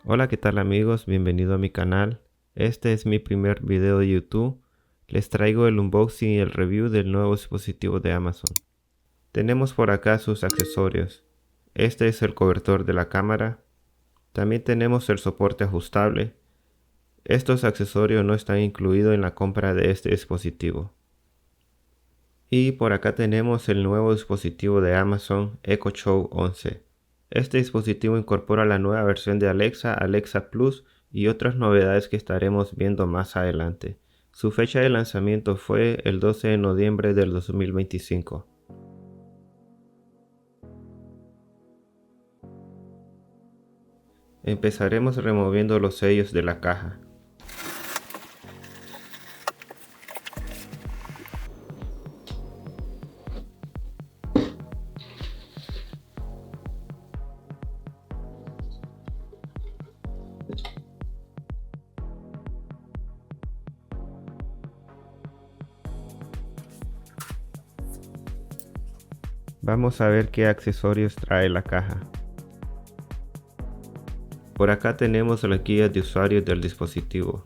Hola, ¿qué tal amigos? Bienvenido a mi canal. Este es mi primer video de YouTube. Les traigo el unboxing y el review del nuevo dispositivo de Amazon. Tenemos por acá sus accesorios. Este es el cobertor de la cámara. También tenemos el soporte ajustable. Estos accesorios no están incluidos en la compra de este dispositivo. Y por acá tenemos el nuevo dispositivo de Amazon Echo Show 11. Este dispositivo incorpora la nueva versión de Alexa, Alexa Plus y otras novedades que estaremos viendo más adelante. Su fecha de lanzamiento fue el 12 de noviembre del 2025. Empezaremos removiendo los sellos de la caja. Vamos a ver qué accesorios trae la caja. Por acá tenemos la guía de usuario del dispositivo.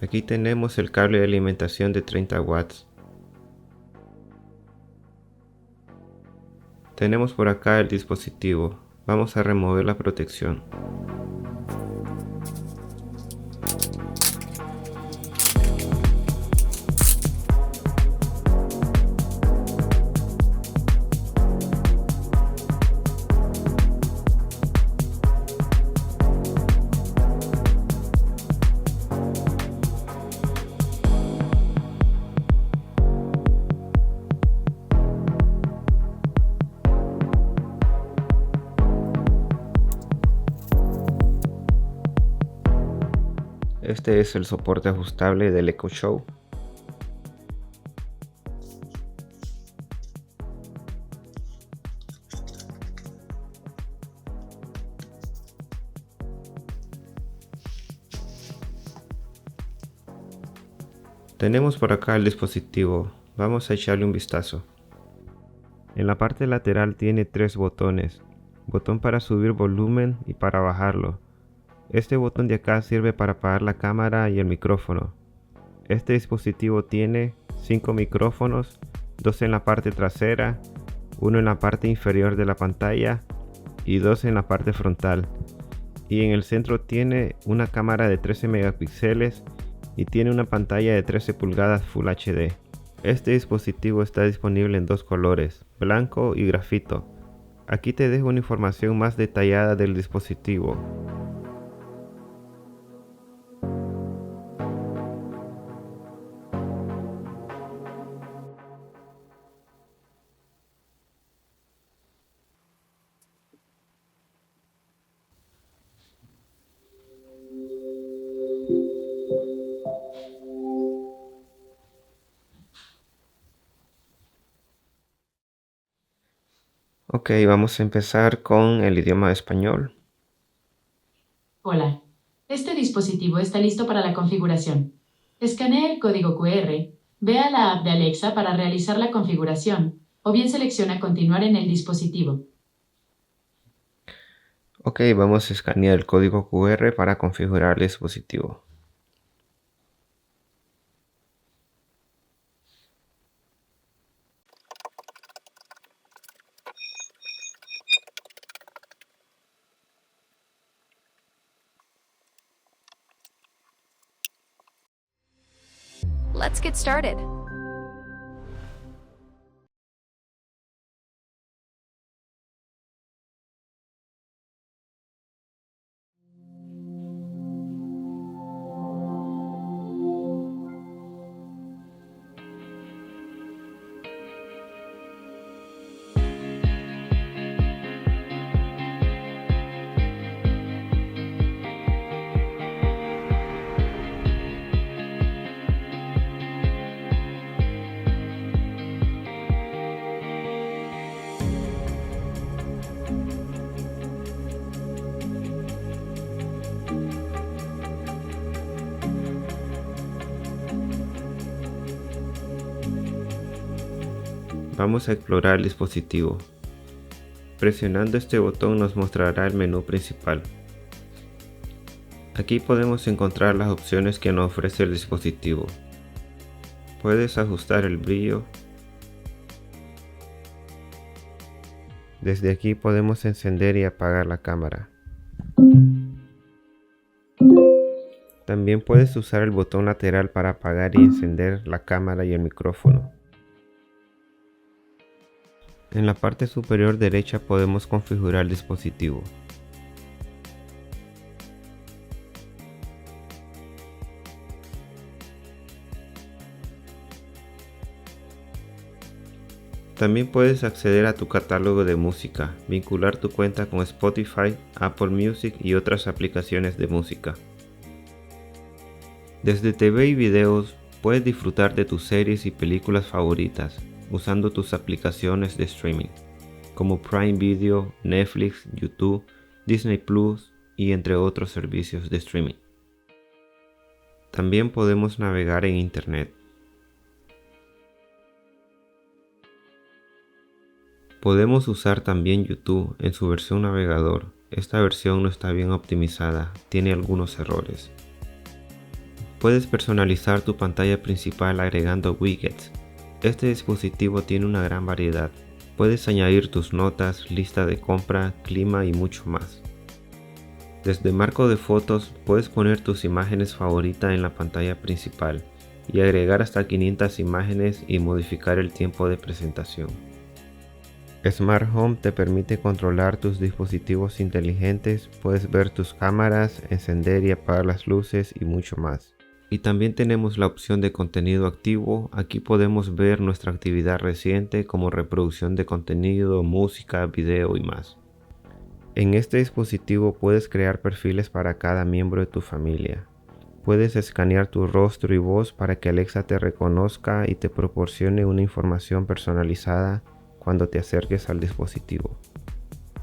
Aquí tenemos el cable de alimentación de 30 watts. Tenemos por acá el dispositivo. Vamos a remover la protección. Este es el soporte ajustable del Echo Show. Tenemos por acá el dispositivo. Vamos a echarle un vistazo. En la parte lateral tiene tres botones. Botón para subir volumen y para bajarlo. Este botón de acá sirve para apagar la cámara y el micrófono. Este dispositivo tiene 5 micrófonos, 2 en la parte trasera, 1 en la parte inferior de la pantalla y 2 en la parte frontal. Y en el centro tiene una cámara de 13 megapíxeles y tiene una pantalla de 13 pulgadas Full HD. Este dispositivo está disponible en dos colores, blanco y grafito. Aquí te dejo una información más detallada del dispositivo. Ok, vamos a empezar con el idioma español. Hola, este dispositivo está listo para la configuración. Escanea el código QR, ve a la app de Alexa para realizar la configuración, o bien selecciona continuar en el dispositivo. Ok, vamos a escanear el código QR para configurar el dispositivo. Let's get started. Vamos a explorar el dispositivo. Presionando este botón nos mostrará el menú principal. Aquí podemos encontrar las opciones que nos ofrece el dispositivo. Puedes ajustar el brillo. Desde aquí podemos encender y apagar la cámara. También puedes usar el botón lateral para apagar y encender la cámara y el micrófono. En la parte superior derecha podemos configurar el dispositivo. También puedes acceder a tu catálogo de música, vincular tu cuenta con Spotify, Apple Music y otras aplicaciones de música. Desde TV y videos puedes disfrutar de tus series y películas favoritas usando tus aplicaciones de streaming, como Prime Video, Netflix, YouTube, Disney Plus y entre otros servicios de streaming. También podemos navegar en Internet. Podemos usar también YouTube en su versión navegador. Esta versión no está bien optimizada, tiene algunos errores. Puedes personalizar tu pantalla principal agregando widgets. Este dispositivo tiene una gran variedad. Puedes añadir tus notas, lista de compra, clima y mucho más. Desde marco de fotos puedes poner tus imágenes favoritas en la pantalla principal y agregar hasta 500 imágenes y modificar el tiempo de presentación. Smart Home te permite controlar tus dispositivos inteligentes, puedes ver tus cámaras, encender y apagar las luces y mucho más. Y también tenemos la opción de contenido activo. Aquí podemos ver nuestra actividad reciente como reproducción de contenido, música, video y más. En este dispositivo puedes crear perfiles para cada miembro de tu familia. Puedes escanear tu rostro y voz para que Alexa te reconozca y te proporcione una información personalizada cuando te acerques al dispositivo.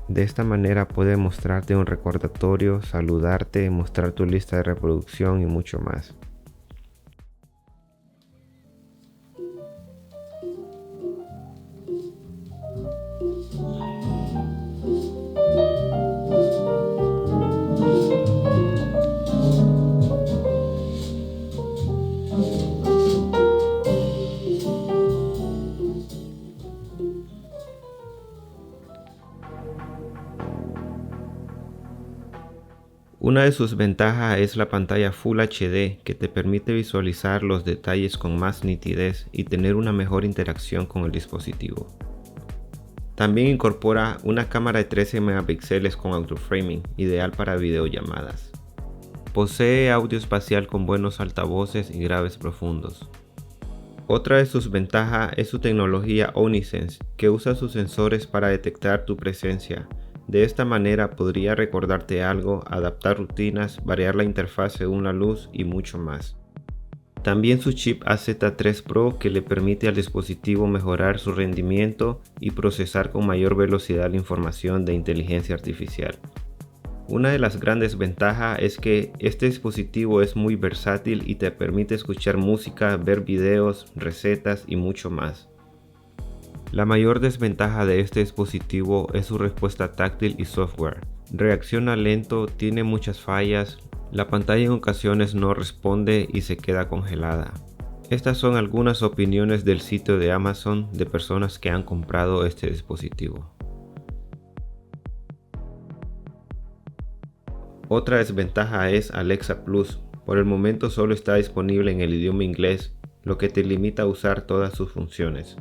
De esta manera puede mostrarte un recordatorio, saludarte, mostrar tu lista de reproducción y mucho más. Una de sus ventajas es la pantalla Full HD que te permite visualizar los detalles con más nitidez y tener una mejor interacción con el dispositivo. También incorpora una cámara de 13 megapíxeles con autoframing, ideal para videollamadas. Posee audio espacial con buenos altavoces y graves profundos. Otra de sus ventajas es su tecnología Omnisense, que usa sus sensores para detectar tu presencia. De esta manera podría recordarte algo, adaptar rutinas, variar la interfaz según la luz y mucho más. También su chip AZ3 Pro que le permite al dispositivo mejorar su rendimiento y procesar con mayor velocidad la información de inteligencia artificial. Una de las grandes ventajas es que este dispositivo es muy versátil y te permite escuchar música, ver videos, recetas y mucho más. La mayor desventaja de este dispositivo es su respuesta táctil y software. Reacciona lento, tiene muchas fallas, la pantalla en ocasiones no responde y se queda congelada. Estas son algunas opiniones del sitio de Amazon de personas que han comprado este dispositivo. Otra desventaja es Alexa Plus. Por el momento solo está disponible en el idioma inglés, lo que te limita a usar todas sus funciones.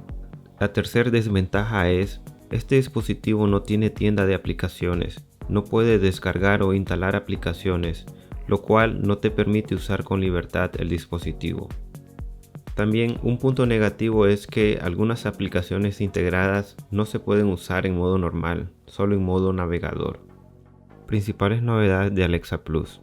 La tercera desventaja es, este dispositivo no tiene tienda de aplicaciones, no puede descargar o instalar aplicaciones, lo cual no te permite usar con libertad el dispositivo. También un punto negativo es que algunas aplicaciones integradas no se pueden usar en modo normal, solo en modo navegador. Principales novedades de Alexa Plus.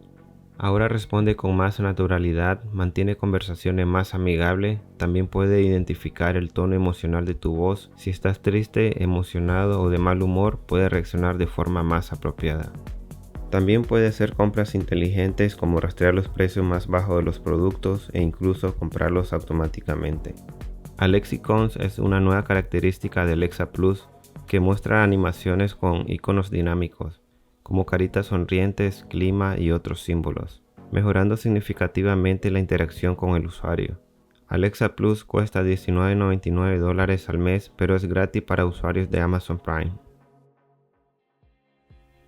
Ahora responde con más naturalidad, mantiene conversaciones más amigables, también puede identificar el tono emocional de tu voz. Si estás triste, emocionado o de mal humor, puede reaccionar de forma más apropiada. También puede hacer compras inteligentes como rastrear los precios más bajos de los productos e incluso comprarlos automáticamente. Alexicons es una nueva característica de Alexa Plus que muestra animaciones con iconos dinámicos, como caritas sonrientes, clima y otros símbolos, mejorando significativamente la interacción con el usuario. Alexa Plus cuesta $19.99 al mes, pero es gratis para usuarios de Amazon Prime.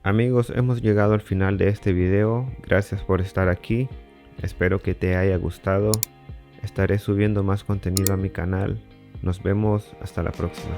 Amigos, hemos llegado al final de este video. Gracias por estar aquí. Espero que te haya gustado. Estaré subiendo más contenido a mi canal. Nos vemos hasta la próxima.